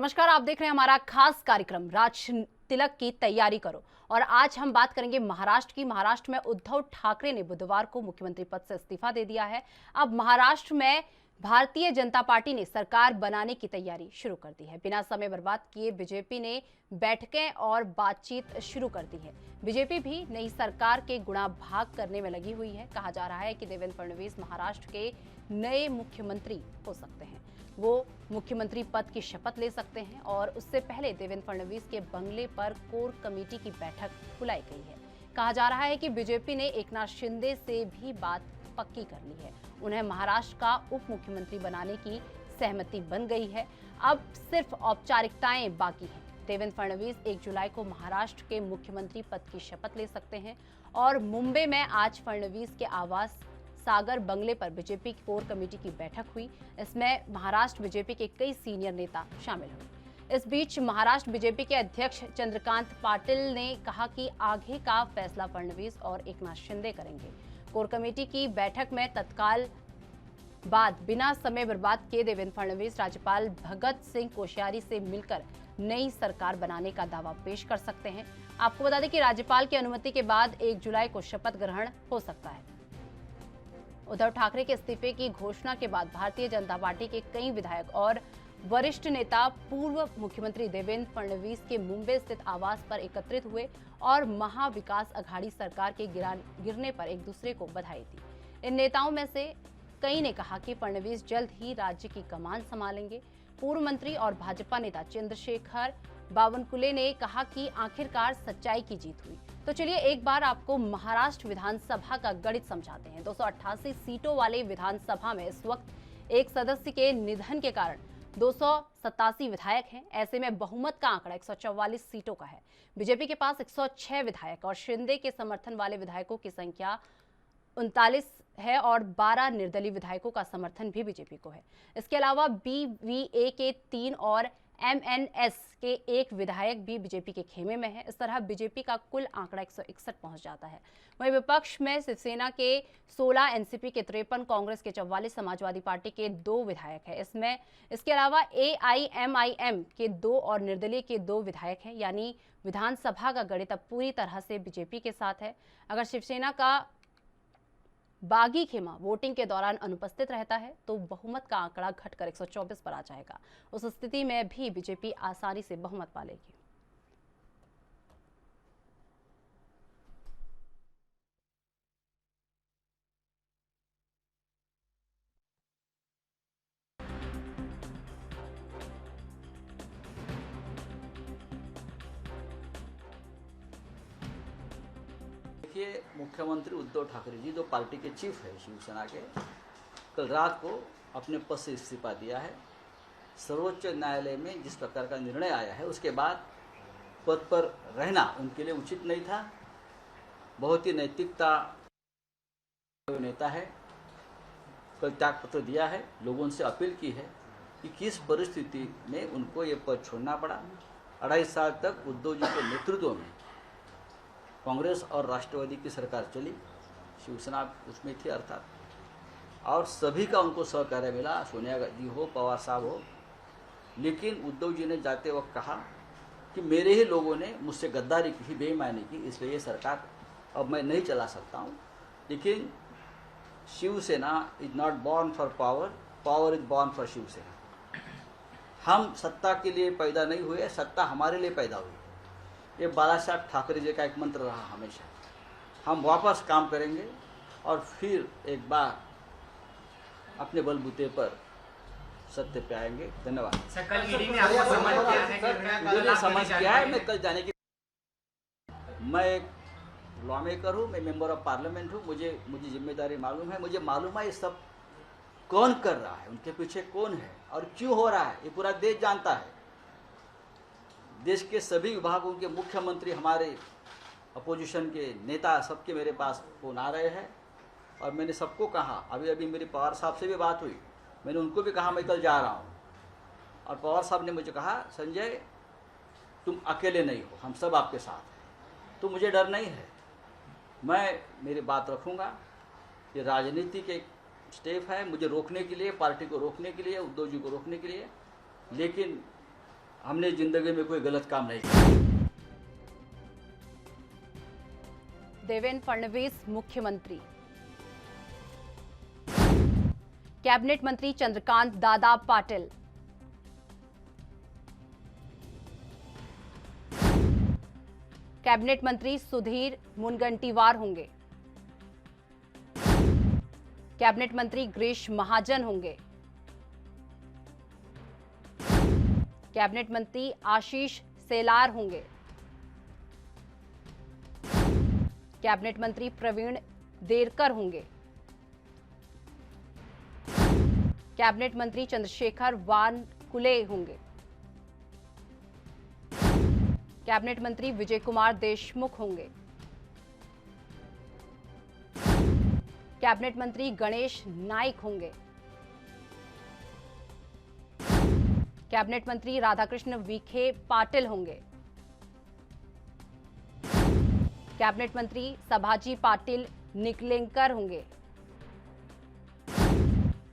नमस्कार, आप देख रहे हैं हमारा खास कार्यक्रम राज तिलक की तैयारी करो। और आज हम बात करेंगे महाराष्ट्र की। महाराष्ट्र में उद्धव ठाकरे ने बुधवार को मुख्यमंत्री पद से इस्तीफा दे दिया है। अब महाराष्ट्र में भारतीय जनता पार्टी ने सरकार बनाने की तैयारी शुरू कर दी है। बिना समय बर्बाद किए बीजेपी ने बैठकें और बातचीत शुरू कर दी है। बीजेपी भी नई सरकार के गुणा भाग करने में लगी हुई है। कहा जा रहा है कि देवेंद्र फडणवीस महाराष्ट्र के नए मुख्यमंत्री हो सकते हैं। वो मुख्यमंत्री पद की शपथ ले सकते हैं और उससे पहले देवेंद्र फडणवीस के बंगले पर कोर कमेटी की बैठक बुलाई गई है। कहा जा रहा है कि बीजेपी ने एकनाथ शिंदे से भी बात पक्की कर ली है। उन्हें महाराष्ट्र का उप मुख्यमंत्री बनाने की सहमति बन गई है। अब सिर्फ औपचारिकताएं बाकी हैं। देवेंद्र फडणवीस 1 जुलाई को महाराष्ट्र के मुख्यमंत्री पद की शपथ ले सकते हैं और मुंबई में आज फडणवीस के आवास सागर बंगले पर बीजेपी की कोर कमेटी की बैठक हुई। इसमें महाराष्ट्र बीजेपी के कई सीनियर नेता शामिल हुए। इस बीच महाराष्ट्र बीजेपी के अध्यक्ष चंद्रकांत पाटिल ने कहा कि आगे का फैसला फडणवीस और एकनाथ शिंदे करेंगे। कोर कमेटी की बैठक में तत्काल बाद बिना समय बर्बाद किए देवेंद्र फडणवीस राज्यपाल भगत सिंह कोश्यारी से मिलकर नई सरकार बनाने का दावा पेश कर सकते हैं। आपको बता दें कि राज्यपाल की अनुमति के बाद 1 जुलाई को शपथ ग्रहण हो सकता है। उद्धव ठाकरे के इस्तीफे की घोषणा के बाद भारतीय जनता पार्टी के कई विधायक और वरिष्ठ नेता पूर्व मुख्यमंत्री देवेंद्र फडणवीस के मुंबई स्थित आवास पर एकत्रित हुए और महाविकास अघाड़ी सरकार के गिरने पर एक दूसरे को बधाई दी। इन नेताओं में से कई ने कहा कि फडणवीस जल्द ही राज्य की कमान संभालेंगे। पूर्व मंत्री और भाजपा नेता चंद्रशेखर बावनकुले ने कहा कि आखिरकार सच्चाई की जीत हुई। तो चलिए एक बार आपको महाराष्ट्र विधानसभा का गणित समझाते हैं। 288 सीटों वाले विधानसभा में इस वक्त एक सदस्य के निधन के कारण 287 विधायक हैं। ऐसे में बहुमत का आंकड़ा 144 सीटों का है। बीजेपी के पास 106 विधायक और शिंदे के समर्थन वाले विधायकों की संख्या 39 है और 12 निर्दलीय विधायकों का समर्थन भी बीजेपी को है। इसके अलावा बीवीए के 3 और एमएनएस के 1 विधायक भी बीजेपी के खेमे में है। इस तरह बीजेपी का कुल आंकड़ा 161 पहुंच जाता है। वहीं विपक्ष में शिवसेना के 16, एनसीपी के 53, कांग्रेस के 44, समाजवादी पार्टी के 2 विधायक है। इसके अलावा एआईएमआईएम के 2 और निर्दलीय के 2 विधायक हैं। यानी विधानसभा का गणित अब पूरी तरह से बीजेपी के साथ है। अगर शिवसेना का बागी खेमा वोटिंग के दौरान अनुपस्थित रहता है तो बहुमत का आंकड़ा घटकर 124 पर आ जाएगा। उस स्थिति में भी बीजेपी आसानी से बहुमत पा लेगी। देखिए, मुख्यमंत्री उद्धव ठाकरे जी जो पार्टी के चीफ है शिवसेना के, कल रात को अपने पद से इस्तीफा दिया है। सर्वोच्च न्यायालय में जिस प्रकार का निर्णय आया है उसके बाद पद पर रहना उनके लिए उचित नहीं था। बहुत ही नैतिकता नेता है। कल त्यागपत्र दिया है। लोगों से अपील की है कि किस परिस्थिति में उनको ये पद छोड़ना पड़ा। 2.5 साल तक उद्धव जी के नेतृत्व में कांग्रेस और राष्ट्रवादी की सरकार चली, शिवसेना उसमें थी अर्थात, और सभी का उनको सहकार्य मिला, सोनिया गांधी हो, पवार साहब हो। लेकिन उद्धव जी ने जाते वक्त कहा कि मेरे ही लोगों ने मुझसे गद्दारी की, बेईमानी की, इसलिए ये सरकार अब मैं नहीं चला सकता हूँ। लेकिन Shiv Sena is not born for power, power is born for Shiv Sena. हम सत्ता के लिए पैदा नहीं हुए, सत्ता हमारे लिए पैदा हुई। ये बाला साहब ठाकरे जी का एक मंत्र रहा हमेशा। हम वापस काम करेंगे और फिर एक बार अपने बलबूते पर सत्य पे आएंगे। धन्यवाद। कल ईडी ने आपको समझ किया है कि मुझे समझ किया है। मैं कल जाने की, मैं एक लॉ मेकर हूँ, मैं मेंबर ऑफ पार्लियामेंट हूँ। मुझे जिम्मेदारी मालूम है। मुझे मालूम है ये सब कौन कर रहा है, उनके पीछे कौन है और क्यों हो रहा है, ये पूरा देश जानता है। देश के सभी विभागों के मुख्यमंत्री, हमारे अपोजिशन के नेता, सबके मेरे पास फोन आ रहे हैं और मैंने सबको कहा। अभी मेरी पवार साहब से भी बात हुई। मैंने उनको भी कहा मैं कल जा रहा हूँ और पवार साहब ने मुझे कहा संजय तुम अकेले नहीं हो, हम सब आपके साथ हैं, तो मुझे डर नहीं है। मैं मेरी बात रखूँगा। ये राजनीति के स्टेप है मुझे रोकने के लिए, पार्टी को रोकने के लिए, उद्धव जी को रोकने के लिए। लेकिन हमने जिंदगी में कोई गलत काम नहीं किया। देवेंद्र फडणवीस मुख्यमंत्री। कैबिनेट मंत्री चंद्रकांत दादा पाटिल। कैबिनेट मंत्री सुधीर मुनगंटीवार होंगे। कैबिनेट मंत्री गिरीश महाजन होंगे। कैबिनेट मंत्री आशीष सेलार होंगे। कैबिनेट मंत्री प्रवीण देरकर होंगे। कैबिनेट मंत्री चंद्रशेखर वानकुले होंगे। कैबिनेट मंत्री विजय कुमार देशमुख होंगे। कैबिनेट मंत्री गणेश नाइक होंगे। कैबिनेट मंत्री राधाकृष्ण विखे पाटिल होंगे। कैबिनेट मंत्री सभाजी पाटिल निकलेंकर होंगे।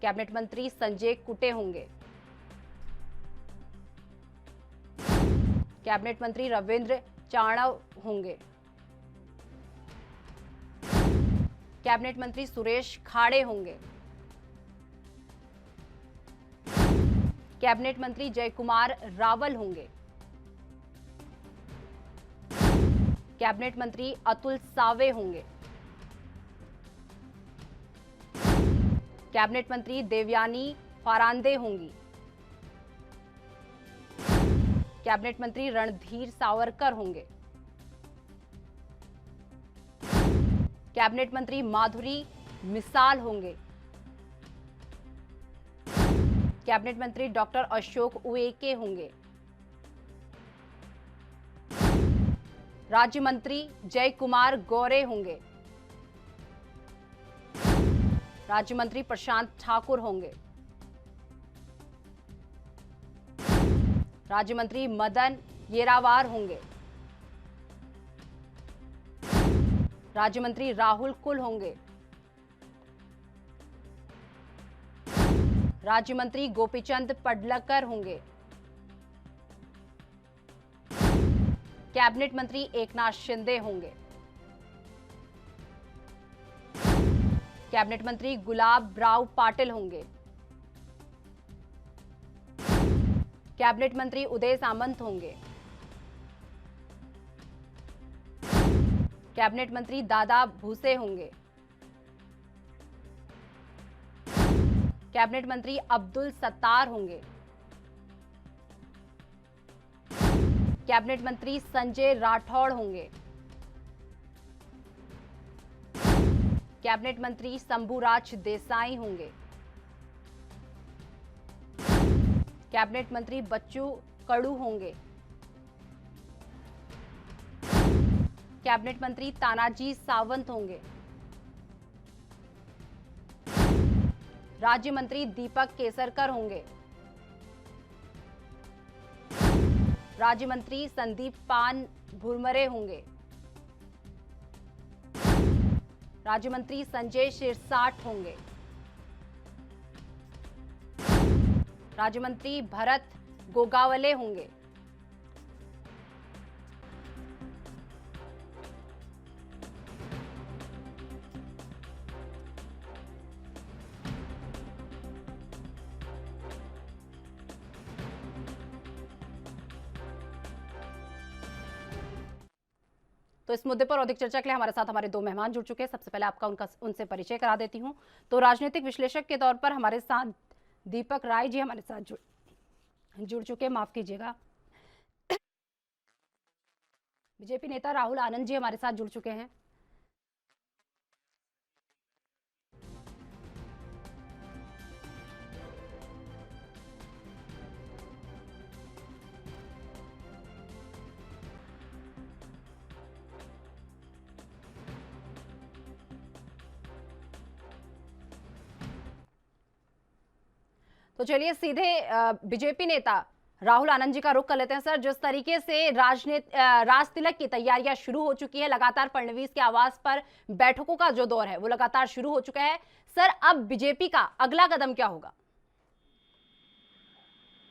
कैबिनेट मंत्री संजय कुटे होंगे। कैबिनेट मंत्री रविंद्र चाणव होंगे। कैबिनेट मंत्री सुरेश खाड़े होंगे। कैबिनेट मंत्री जयकुमार रावल होंगे। कैबिनेट मंत्री अतुल सावे होंगे। कैबिनेट मंत्री देवयानी फारांदे होंगी। कैबिनेट मंत्री रणधीर सावरकर होंगे। कैबिनेट मंत्री माधुरी मिसाल होंगे। कैबिनेट मंत्री डॉक्टर अशोक उइके होंगे। राज्य मंत्री जय कुमार गौरे होंगे। राज्य मंत्री प्रशांत ठाकुर होंगे। राज्य मंत्री मदन येरावार होंगे। राज्य मंत्री राहुल कुल होंगे। राज्य मंत्री गोपीचंद पडलकर होंगे। कैबिनेट मंत्री एकनाथ शिंदे होंगे। कैबिनेट मंत्री गुलाब राव पाटिल होंगे। कैबिनेट मंत्री उदय सामंत होंगे। कैबिनेट मंत्री दादा भूसे होंगे। कैबिनेट मंत्री अब्दुल सत्तार होंगे। कैबिनेट मंत्री संजय राठौड़ होंगे। कैबिनेट मंत्री शंभूराज देसाई होंगे। कैबिनेट मंत्री बच्चू कड़ू होंगे। कैबिनेट मंत्री तानाजी सावंत होंगे। राज्य मंत्री दीपक केसरकर होंगे। राज्य मंत्री संदीप पान भुरमरे होंगे। राज्य मंत्री संजय शिरसाट होंगे। राज्य मंत्री भरत गोगावले होंगे। तो इस मुद्दे पर अधिक चर्चा के लिए हमारे साथ हमारे दो मेहमान जुड़ चुके हैं। सबसे पहले आपका उनसे परिचय करा देती हूं। तो राजनीतिक विश्लेषक के तौर पर हमारे साथ दीपक राय जी हमारे साथ जुड़ चुके हैं, माफ कीजिएगा। बीजेपी नेता राहुल आनंद जी हमारे साथ जुड़ चुके हैं। तो चलिए सीधे बीजेपी नेता राहुल आनंद जी का रुख कर लेते हैं। सर, जिस तरीके से राज तिलक की तैयारियां शुरू हो चुकी है, लगातार फडणवीस के आवास पर बैठकों का जो दौर है वो लगातार शुरू हो चुका है। सर, अब बीजेपी का अगला कदम क्या होगा?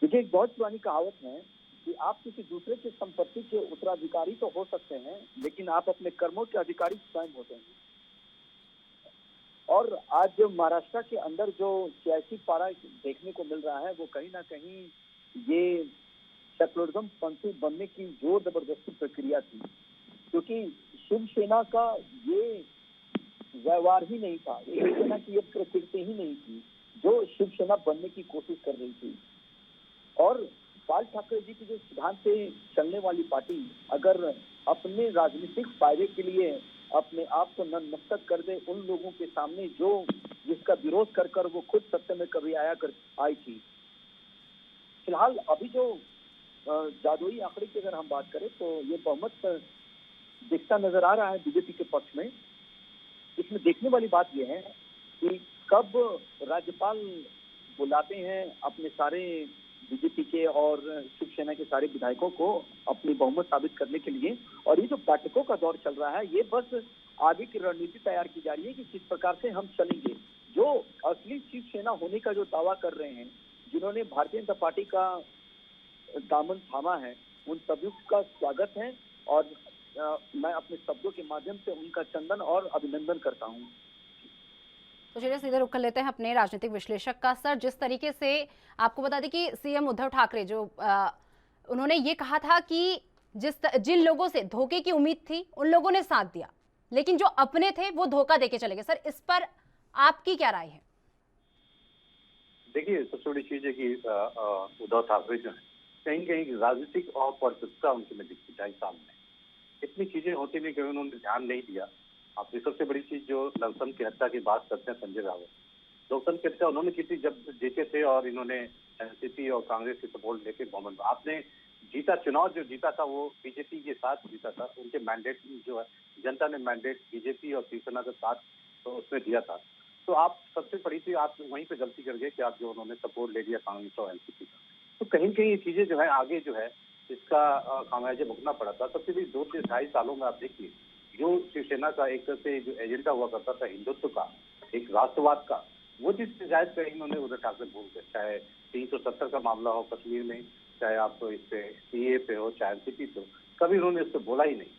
देखिए, एक बहुत पुरानी कहावत है कि आप किसी दूसरे की संपत्ति के उत्तराधिकारी तो हो सकते हैं, लेकिन आप अपने कर्मों के अधिकारी स्वयं होते हैं। और आज जो महाराष्ट्र के अंदर जो सियासी पारा देखने को मिल रहा है, वो कहीं ना कहीं ये सेकुलरिज्म पंथी बनने की जोर जबरदस्ती प्रक्रिया थी, क्योंकि शिवसेना का ये व्यवहार ही नहीं था, शिवसेना की ये प्रकृति ही नहीं थी जो शिवसेना बनने की कोशिश कर रही थी। और बाल ठाकरे जी की जो सिद्धांत से चलने वाली पार्टी अगर अपने राजनीतिक फायदे के लिए अपने आप को नतमस्तक कर दे उन लोगों के सामने जो जिसका विरोध कर कर वो खुद सत्य में कभी आई थी। फिलहाल अभी जो जादुई आंकड़े की अगर हम बात करें तो ये बहुमत दिखता नजर आ रहा है बीजेपी के पक्ष में। इसमें देखने वाली बात यह है कि कब राज्यपाल बुलाते हैं अपने सारे बीजेपी के और शिवसेना के सारे विधायकों को अपनी बहुमत साबित करने के लिए। और ये जो बैठकों का दौर चल रहा है, ये बस आगे की रणनीति तैयार की जा रही है कि किस प्रकार से हम चलेंगे। जो असली शिवसेना होने का जो दावा कर रहे हैं, जिन्होंने भारतीय जनता पार्टी का दामन थामा है, उन सभी का स्वागत है और मैं अपने शब्दों के माध्यम से उनका चंदन और अभिनंदन करता हूँ। तो चलिए सीधे रुक कर लेते हैं अपने राजनीतिक विश्लेषक का। सर, जिस तरीके से आपको बता दें कि सीएम उद्धव ठाकरे जो उन्होंने ये कहा था कि जिन लोगों से धोखे की उम्मीद थी उन लोगों ने साथ दिया, लेकिन जो अपने थे वो धोखा देके चले गए। सर, इस पर आपकी क्या राय है? देखिए, सबसे बड़ी चीज है कि उद्धव ठाकरे जो है कहीं कहीं राजनीतिक और पॉलिटिक्सता उनके में दिखती 2.5 साल में इतनी चीजें होती नहीं कि उन्होंने ध्यान नहीं दिया। आपने सबसे बड़ी चीज जो लमसम की हत्या की बात करते हैं संजय रावत, लमसम की हत्या उन्होंने की थी जब जीते थे और इन्होंने एनसीपी और कांग्रेस की सपोर्ट लेके बहुमत आपने जीता। चुनाव जो जीता था वो बीजेपी के साथ जीता था। उनके मैंडेट जो है जनता ने मैंडेट बीजेपी और शिवसेना के साथ तो उसमें दिया था। तो आप सबसे बड़ी चीज आप वहीं पे गलती कर गए कि आप जो उन्होंने सपोर्ट ले लिया कांग्रेस और एनसीपी का। तो कहीं कहीं ये चीजें जो है आगे जो है इसका खामियाजा भुगतना पड़ा था। सबसे भी 2 से 2.5 सालों में आप देखिए जो शिवसेना का एक तरह से जो एजेंडा हुआ करता था हिंदुत्व का, एक राष्ट्रवाद का, वो चीज जायज कहीं उन्होंने उद्धव ठाकरे भूल गए। चाहे 370 का मामला हो कश्मीर में, चाहे आप इस पे सीए पे हो, चाहे एनसीपी पे हो, कभी उन्होंने इस पे बोला ही नहीं।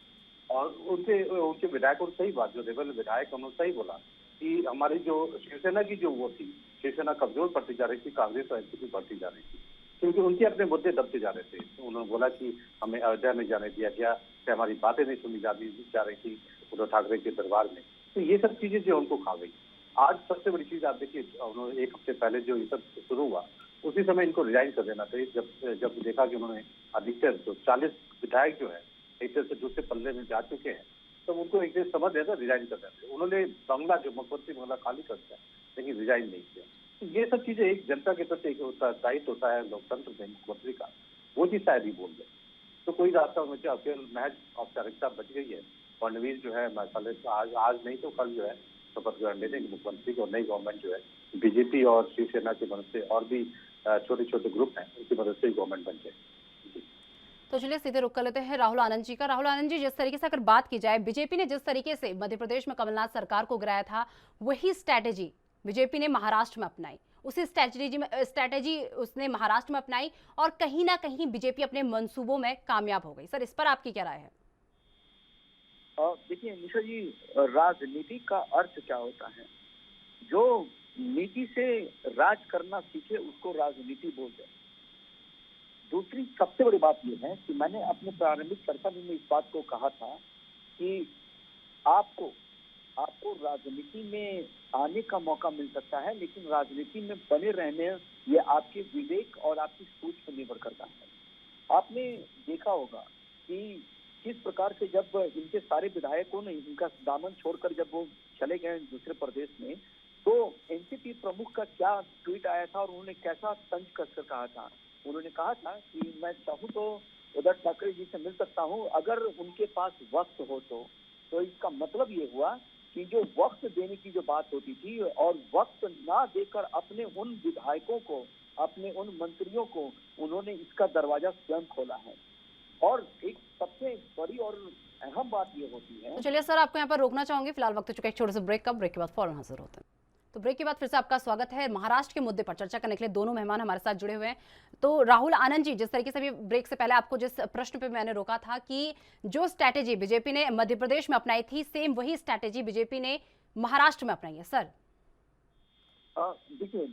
और उनके विधायकों ने सही बात, जो रेबल विधायक उन्होंने सही बोला कि हमारी जो शिवसेना की जो वो थी, शिवसेना कमजोर पड़ती जा रही थी, कांग्रेस और एनसीपी बढ़ती जा रही थी क्योंकि उनके अपने मुद्दे दबते जा रहे थे। तो उन्होंने बोला कि हमें अयोध्या नहीं जाने दिया गया, कि हमारी बातें नहीं सुनी जा रही थी उद्धव ठाकरे के दरबार में। तो ये सब चीजें जो उनको खा गई। आज सबसे बड़ी चीज आप देखिए, उन्होंने 1 हफ्ते पहले जो ये सब शुरू हुआ उसी समय इनको रिजाइन कर देना चाहिए। जब देखा कि उन्होंने अधिकतर जो 40 विधायक जो है एक तरह से दूसरे पल्ले में जा चुके हैं, तो उनको एक तरह समझ देना रिजाइन कर देना। उन्होंने बंगला जो मुख्यमंत्री बंगला खाली कर दिया, लेकिन रिजाइन नहीं किया। तो ये सब चीजें एक जनता के प्रति एक दायित्व होता है लोकतंत्र में मुख्यमंत्री का, वो चीज शायद ही बोल गए। तो कोई रास्ता मुझे केवल महज औपचारिकता बच गई है। फडणवीस जो है आज नहीं तो कल जो है शपथ ग्रहण लेने के मुख्यमंत्री को, नई गवर्नमेंट जो है बीजेपी और शिवसेना की मदद से और भी छोटे छोटे ग्रुप हैं उनकी मदद से गवर्नमेंट बन जाए। तो चलिए सीधे रुक कर लेते हैं राहुल आनंद जी का। राहुल आनंद जी, जिस तरीके से अगर बात की जाए, बीजेपी ने जिस तरीके से मध्य प्रदेश में कमलनाथ सरकार को गिराया था, वही स्ट्रैटेजी बीजेपी ने महाराष्ट्र में अपनाई। उसी स्ट्रैटेजी उसने महाराष्ट्र में अपनाई और कहीं ना कहीं बीजेपी अपने मंसूबों में कामयाब हो गई। सर, इस पर आपकी क्या राय है? देखिए निशा जी, राजनीति का अर्थ क्या होता है? जो नीति से राज करना सीखे उसको राजनीति बोलते हैं। दूसरी सबसे बड़ी बात यह है कि मैंने अपने प्रारंभिक चर्चा में इस बात को कहा था कि आपको राजनीति में आने का मौका मिल सकता है, लेकिन राजनीति में बने रहने ये आपके विवेक और आपकी सोच पर निर्भर करता है। आपने देखा होगा कि किस प्रकार से जब इनके सारे विधायकों ने इनका दामन छोड़कर जब वो चले गए दूसरे प्रदेश में, तो एनसीपी प्रमुख का क्या ट्वीट आया था और उन्होंने कैसा तंज कसकर कहा था। उन्होंने कहा था कि मैं चाहूँ तो उद्धव ठाकरे जी से मिल सकता हूँ अगर उनके पास वक्त हो तो इसका मतलब ये हुआ कि जो वक्त देने की जो बात होती थी और वक्त ना देकर अपने उन विधायकों को, अपने उन मंत्रियों को उन्होंने इसका दरवाजा स्वयं खोला है। और एक सबसे बड़ी और अहम बात ये होती है। तो चलिए सर, आपको यहाँ पर रोकना चाहूंगी, फिलहाल वक्त चुका एक छोटे से ब्रेक का। ब्रेक के बाद फौरन हाजिर होते हैं। तो ब्रेक के बाद फिर से आपका स्वागत है। महाराष्ट्र के मुद्दे पर चर्चा करने के लिए दोनों मेहमान हमारे साथ जुड़े हुए हैं। तो राहुल आनंद जी, जिस तरीके से भी ब्रेक से पहले आपको जिस प्रश्न पे मैंने रोका था कि जो स्ट्रैटेजी बीजेपी ने मध्य प्रदेश में अपनाई थी, सेम वही स्ट्रैटेजी बीजेपी ने महाराष्ट्र में अपनाई है। सर देखिए,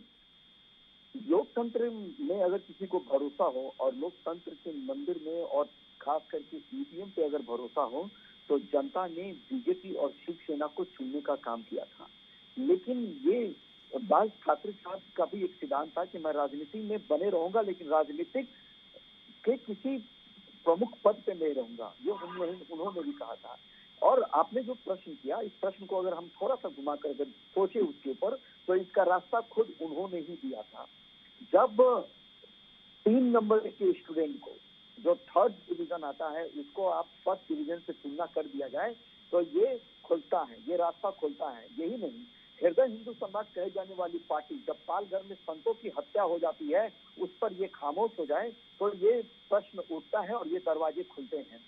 लोकतंत्र में अगर किसी को भरोसा हो और लोकतंत्र के मंदिर में और खास करके ईवीएम पे अगर भरोसा हो तो जनता ने बीजेपी और शिवसेना को चुनने का काम किया था। लेकिन ये बाल ठाकरे साहब का भी एक सिद्धांत था कि मैं राजनीति में बने रहूंगा लेकिन राजनीतिक के किसी प्रमुख पद पे नहीं रहूंगा, ये उन्होंने भी कहा था। और आपने जो प्रश्न किया, इस प्रश्न को अगर हम थोड़ा सा घुमा कर अगर सोचे उसके ऊपर, तो इसका रास्ता खुद उन्होंने ही दिया था। जब 3 नंबर के स्टूडेंट को जो 3rd डिवीजन आता है उसको आप 1st डिवीजन से तुलना कर दिया जाए तो ये खुलता है, ये रास्ता खुलता है। यही नहीं, हृदय हिंदू समाज कहे जाने वाली पार्टी जब पालघर में संतों की हत्या हो जाती है उस पर ये खामोश हो जाए तो ये प्रश्न उठता है और ये दरवाजे खुलते हैं।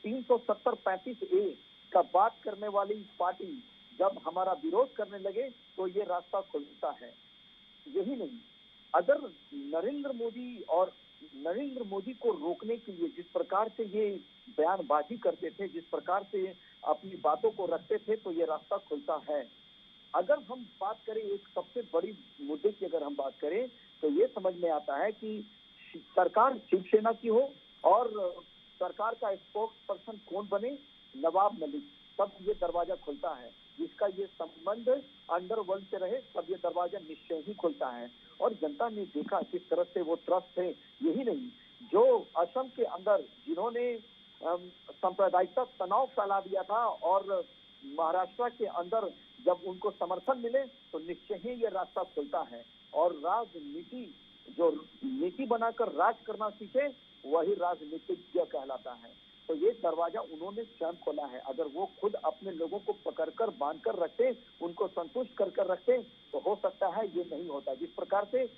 370-35A का बात करने वाली पार्टी जब हमारा विरोध करने लगे तो ये रास्ता खुलता है। यही नहीं, अगर नरेंद्र मोदी को रोकने के लिए जिस प्रकार से ये बयानबाजी करते थे, जिस प्रकार से अपनी बातों को रखते थे, तो ये रास्ता खुलता है। अगर हम बात करें एक सबसे बड़ी मुद्दे की, अगर हम बात करें तो ये समझ में आता है कि सरकार शिवसेना की हो और सरकार का स्पोक्स पर्सन कौन बने, नवाब मलिक, तब ये दरवाजा खुलता है। जिसका ये संबंध अंडरवर्ल्ड से रहे तब ये दरवाजा निश्चय ही खुलता है। और जनता ने देखा किस तरह से वो ट्रस्ट थे। यही नहीं, जो असम के अंदर जिन्होंने सांप्रदायिकता तनाव फैला दिया था और महाराष्ट्र के अंदर जब उनको समर्थन मिले तो निश्चय ही ये रास्ता खुलता है। और राजनीति, जो नीति बनाकर राज करना सीखे वही राजनीतिज्ञ कहलाता है। तो ये दरवाजा उन्होंने स्वयं खोला है। अगर वो खुद अपने लोगों को पकड़कर बांधकर रखते, उनको संतुष्ट कर रखते, तो हो सकता है ये नहीं होता। जिस प्रकार से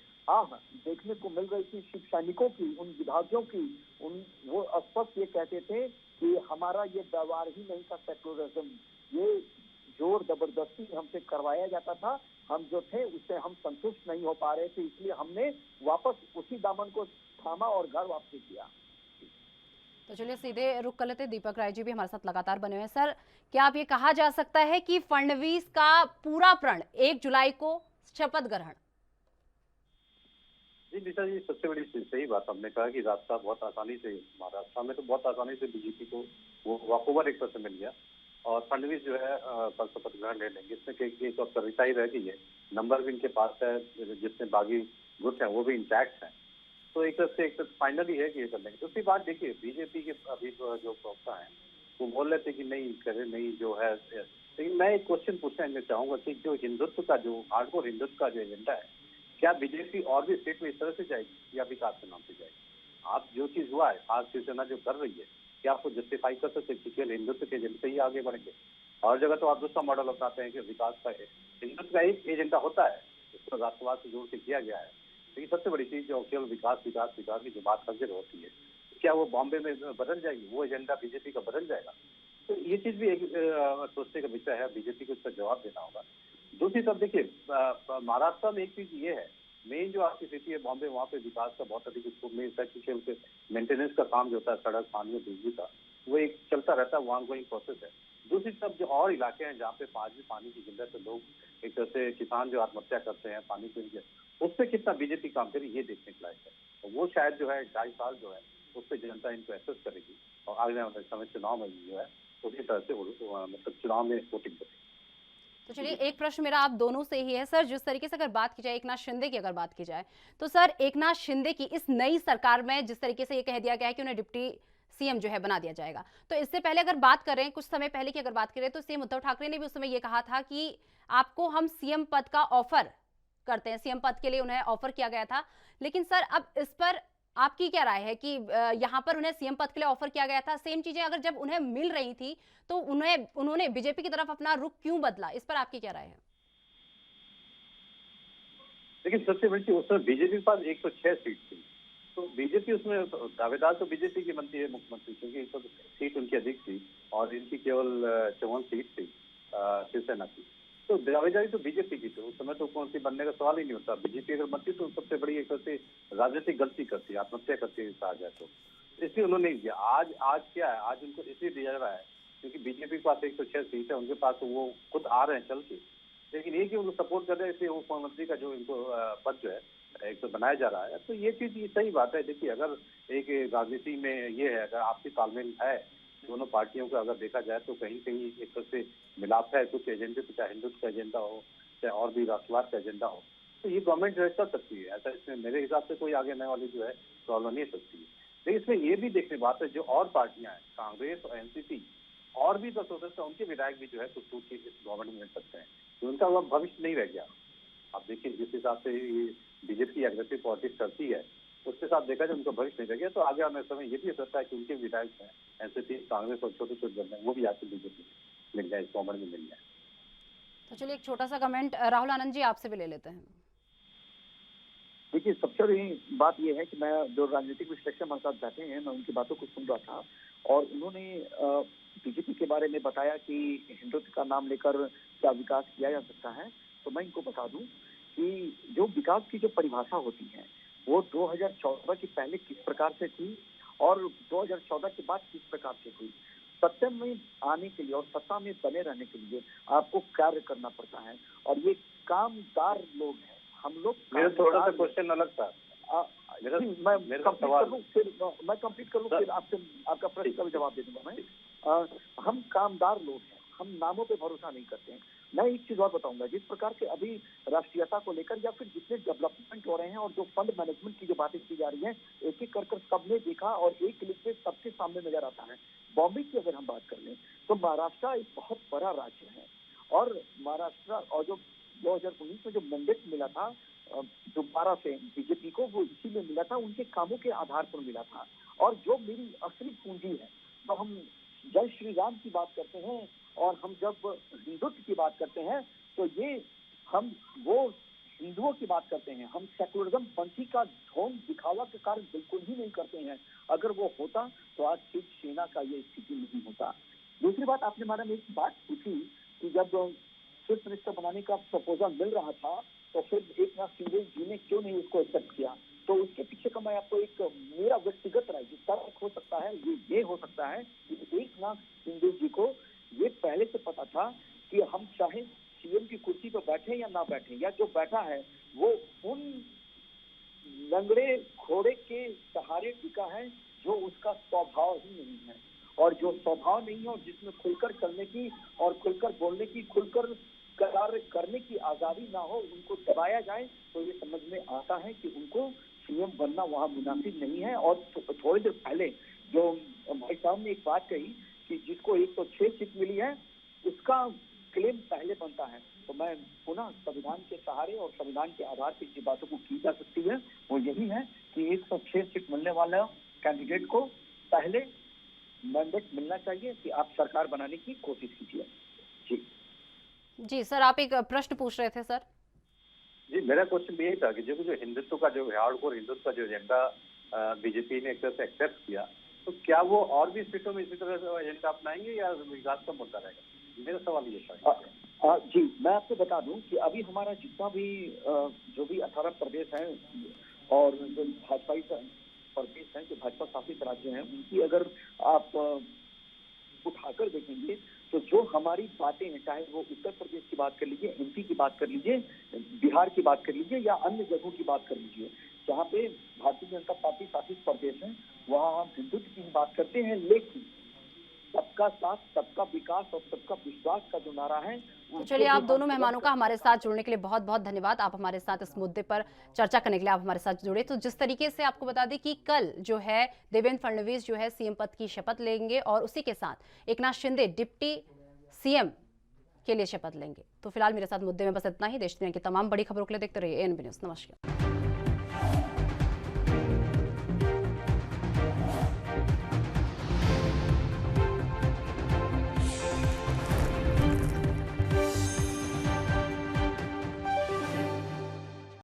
देखने को मिल रही थी शिव सैनिकों की, उन विधायकों की, वो स्पष्ट ये कहते थे कि हमारा ये दरबार ही नहीं था सेक्युलरिज्म, ये जोर जबरदस्ती हमसे करवाया जाता था, हम जो थे उससे हम संतुष्ट नहीं हो पा रहे थे, इसलिए हमने वापस उसी दामन को थामा और घर वापसी किया। तो चलिए सीधे रुक कर लेते हैं। दीपक राय जी भी हमारे साथ लगातार बने हुए हैं। सर, क्या आप ये कहा जा सकता है कि फडणवीस का पूरा प्रण 1 जुलाई को शपथ ग्रहण? जी निशा जी, सबसे बड़ी सही बात हमने कहा कि रास्ता बहुत आसानी से, महाराष्ट्र में तो बहुत आसानी से बीजेपी को वो वॉकओवर एक तरह से मिल गया और फडणवीस जो है कल शपथ ग्रहण ले लेंगे। इसमें कई तो कविता ही रह गई है, नंबर भी इनके पास है, जितने बागी गुट हैं वो भी इंटैक्ट हैं, तो एक तरह फाइनली है कि ये कर लेंगे। दूसरी बात देखिए, बीजेपी के अभी जो प्रवक्ता है वो बोल रहे थे कि नहीं करे, नहीं जो है। लेकिन मैं एक क्वेश्चन पूछना चाहूंगा कि जो हिंदुत्व का, जो हार्डकोर हिंदुत्व का जो एजेंडा है, क्या बीजेपी और भी स्टेट में इस तरह से जाएगी या विकास के नाम से जाएगी? आप जो चीज हुआ है, आज शिवसेना जो कर रही है, क्या आपको जस्टिफाई कर सकते कि केवल हिंदुत्व के एजेंडे से ही आगे बढ़ेंगे? और जगह तो आप दूसरा मॉडल अपनाते हैं कि विकास का हिंदुत्व का एक एजेंडा होता है, उसको राष्ट्रवाद से जोड़ के किया गया है। लेकिन सबसे बड़ी चीज जो केवल विकास की जो बात हर होती है, क्या वो बॉम्बे में बदल जाएगी? वो एजेंडा बीजेपी का बदल जाएगा? तो ये चीज भी एक सोचने का विषय है, बीजेपी को इसका जवाब देना होगा। दूसरी तरफ देखिए, महाराष्ट्र में एक चीज ये है, मेन जो आपकी स्थिति है बॉम्बे, वहाँ पे विकास का बहुत अधिक स्कोप नहीं होता, क्योंकि मेंटेनेंस का काम जो होता है सड़क, पानी और बिजली का, वो एक चलता रहता है, वो ऑनगोइंग प्रोसेस है। दूसरी तरफ जो और इलाके हैं जहाँ पे पानी की किल्लत से लोग, एक तरह से किसान जो आत्महत्या करते हैं पानी के लिए, उस पर कितना बीजेपी काम करे ये देखने के लायक है। तो वो शायद जो है 2.5 साल जो है उस पर जनता इनको एसेस करेगी और आगे वाले समय चुनाव में जो है उसी तरह से मतलब चुनाव में वोटिंग करेगी। तो चलिए, एक प्रश्न मेरा आप दोनों से ही है सर। जिस तरीके से अगर बात की जाए एकनाथ शिंदे की, अगर बात की जाए तो सर एकनाथ शिंदे की इस नई सरकार में जिस तरीके से ये कह दिया गया है कि उन्हें डिप्टी सीएम जो है बना दिया जाएगा, तो इससे पहले अगर बात करें, कुछ समय पहले की अगर बात करें, तो सीएम उद्धव ठाकरे ने भी उस समय ये कहा था कि आपको हम सीएम पद का ऑफर करते हैं, सीएम पद के लिए उन्हें ऑफर किया गया था। लेकिन सर अब इस पर आपकी क्या राय है कि यहाँ पर उन्हें सीएम पद के लिए ऑफर किया गया था, सेम चीजें अगर जब उन्हें मिल रही थी तो उन्होंने बीजेपी की तरफ अपना रुख क्यों बदला? इस पर आपकी क्या राय है? लेकिन सबसे बड़ी चीज, उसमें बीजेपी के पास 106 सीट थी, तो बीजेपी उसमें दावेदार तो बीजेपी की बनती है मुख्यमंत्री, क्योंकि तो सीट उनकी अधिक थी और इनकी केवल 54 सीट थी शिवसेना की। तो दावेदारी तो बीजेपी की थी, उस समय तो मुख्यमंत्री बनने का सवाल ही नहीं होता। बीजेपी अगर बनती तो सबसे बड़ी एक तरह से राजनीतिक गलती करती, आत्महत्या करती कहा जाए तो। इसलिए उन्होंने नहीं किया। आज क्या है, आज उनको इसलिए दिया जा रहा है क्योंकि बीजेपी के पास 106 सीट है, उनके पास तो वो खुद आ रहे हैं चल के, लेकिन ये कि उनको सपोर्ट कर रहे हैं, इसलिए मुख्यमंत्री का जो इनको पद जो है एक तो बनाया जा रहा है। तो ये चीज ये सही बात है। देखिए, अगर एक राजनीति में ये है, अगर आपसी तालमेल है दोनों पार्टियों का, अगर देखा जाए तो कहीं कहीं एक तरह से मिलाप है कुछ एजेंडे पे, चाहे हिंदुत्व का एजेंडा हो चाहे और भी राष्ट्रवाद का एजेंडा हो, तो ये गवर्नमेंट जो है कर सकती है। ऐसा इसमें मेरे हिसाब से कोई आगे आने वाली जो है प्रॉब्लम नहीं सकती है। लेकिन इसमें ये भी देखने बात है, जो और पार्टियां हैं, कांग्रेस और एनसीपी और भी 10 हो सकता है, उनके विधायक भी जो है कुछ छूट के इस गवर्नमेंट में मिल सकते हैं, तो उनका वह भविष्य नहीं रह गया। आप देखिए जिस हिसाब से बीजेपी एग्रेसिव पॉलिटिक्स करती है, उसके साथ देखा जाए उनका भविष्य नहीं रह गया। तो आगे आने समय ये भी हो सकता है कि उनके विधायक हैं एनसीपी, कांग्रेस और छोटे छोटे दल हैं, वो भी आके बीजेपी मिल जाए, इस गवर्नमेंट में मिल जाए। तो चलिए एक छोटा सा कमेंट राहुल आनंद जी आपसे भी ले लेते हैं। देखिए, सबसे बड़ी बात यह है कि मैं जो राजनीतिक विश्लेषक हमारे साथ बैठे हैं, मैं उनकी बातों को सुन रहा था और उन्होंने बीजेपी के बारे में बताया कि हिंदुत्व का नाम लेकर क्या विकास किया जा सकता है। तो मैं इनको बता दूं कि जो विकास की जो परिभाषा होती है वो 2014 के पहले किस प्रकार से थी और 2014 के बाद किस प्रकार से हुई। सत्ता में आने के लिए और सत्ता में बने रहने के लिए आपको कार्य करना पड़ता है और ये कामदार लोग हैं। हम लोग मेरा थोड़ा सा क्वेश्चन अलग था। मैं कंप्लीट कर लूं फिर आपसे आपका प्रश्न का भी जवाब दे दूंगा मैं। हम कामदार लोग हैं, हम नामों पे भरोसा नहीं करते हैं। मैं एक चीज और बताऊंगा, जिस प्रकार से अभी राष्ट्रीयता को लेकर या फिर जितने डेवलपमेंट हो रहे हैं और जो फंड मैनेजमेंट की जो बातें की जा रही हैं, एक एक कर सबने देखा और एक क्लिक पे सबके सामने नजर आता है। बॉम्बे की अगर हम बात कर लें तो महाराष्ट्र एक बहुत बड़ा राज्य है और महाराष्ट्र और जो 2019 में जो मैंडेट मिला था दोबारा से बीजेपी को, वो इसीलिए मिला था, उनके कामों के आधार पर मिला था। और जो मेरी असली पूंजी है, तो हम जय श्री राम की बात करते हैं और हम जब हिंदुत्व की बात करते हैं तो ये हम वो हिंदुओं की बात करते हैं। हम सेकुलरिज्म पंथी का ढोंग दिखावा के कार्य बिल्कुल ही नहीं करते हैं। अगर वो होता तो आज शिवसेना का ये स्थिति नहीं होता। दूसरी बात, आपने मैडम एक बात पूछी कि जब चीफ मिनिस्टर बनाने का प्रपोजल मिल रहा था तो फिर एक नाथ शिंदे जी ने क्यों नहीं उसको एक्सेप्ट किया। तो उसके पीछे का मैं आपको एक मेरा व्यक्तिगत राय जो तर्क हो सकता है ये हो सकता है कि एक नाथ शिंदे जी को ये पहले से पता था कि हम चाहे सीएम की कुर्सी पर बैठे या ना बैठे, या जो बैठा है वो उन लंगड़े घोड़े के सहारे टिका है जो उसका स्वभाव ही नहीं है। और जो स्वभाव नहीं है और जिसमें खुलकर चलने की और खुलकर बोलने की, खुलकर कार्य करने की आजादी ना हो, उनको दबाया जाए, तो ये समझ में आता है कि उनको सीएम बनना वहाँ मुनासिब नहीं है। और थोड़ी देर पहले जो भाई साहब ने एक बात कही कि जिसको 106 सीट मिली है उसका क्लेम पहले बनता है, तो मैं पुनः संविधान के सहारे और संविधान के आधार पर जिन बातों को की जा सकती है वो यही है कि 106 सीट मिलने वाला कैंडिडेट को पहले मैंडेट मिलना चाहिए कि आप सरकार बनाने की कोशिश कीजिए। जी सर, आप एक प्रश्न पूछ रहे थे सर। जी, मेरा क्वेश्चन यही था कि जो हिंदुत्व का जो हार्डकोर हिंदुत्व का जो एजेंडा बीजेपी ने एक तरह से एक्सेप्ट किया, तो क्या वो और भी सीटों में इसी तरह से एजेंडा अपनाएंगे या विकास कम होता रहेगा? मेरा सवाल ये था। जी, मैं आपको बता दूं कि अभी हमारा जितना भी जो भी 18 प्रदेश हैं और जो भाजपाई प्रदेश हैं, जो भाजपा शासित राज्य हैं, उनकी अगर आप उठाकर देखेंगे तो जो हमारी बातें हैं, चाहे वो उत्तर प्रदेश की बात कर लीजिए, एमपी की बात कर लीजिए, बिहार की बात कर लीजिए या अन्य जगहों की बात कर लीजिए, जहाँ पे भारतीय जनता पार्टी शासित प्रदेश है, वहाँ हम हिंदुत्व की बात करते हैं। लेकिन सबका साथ, सबका विकास और सबका विश्वास का जो नारा है। तो चलिए, आप दोनों मेहमानों का हमारे साथ जुड़ने के लिए बहुत बहुत धन्यवाद। आप हमारे साथ इस मुद्दे पर चर्चा करने के लिए आप हमारे साथ जुड़े। तो जिस तरीके से आपको बता दें कि कल जो है देवेंद्र फडणवीस जो है सीएम पद की शपथ लेंगे और उसी के साथ एकनाथ शिंदे डिप्टी सीएम के लिए शपथ लेंगे। तो फिलहाल मेरे साथ मुद्दे में बस इतना ही। देश दुनिया की तमाम बड़ी खबरों के लिए देखते रहिए एएनबी न्यूज़। नमस्कार।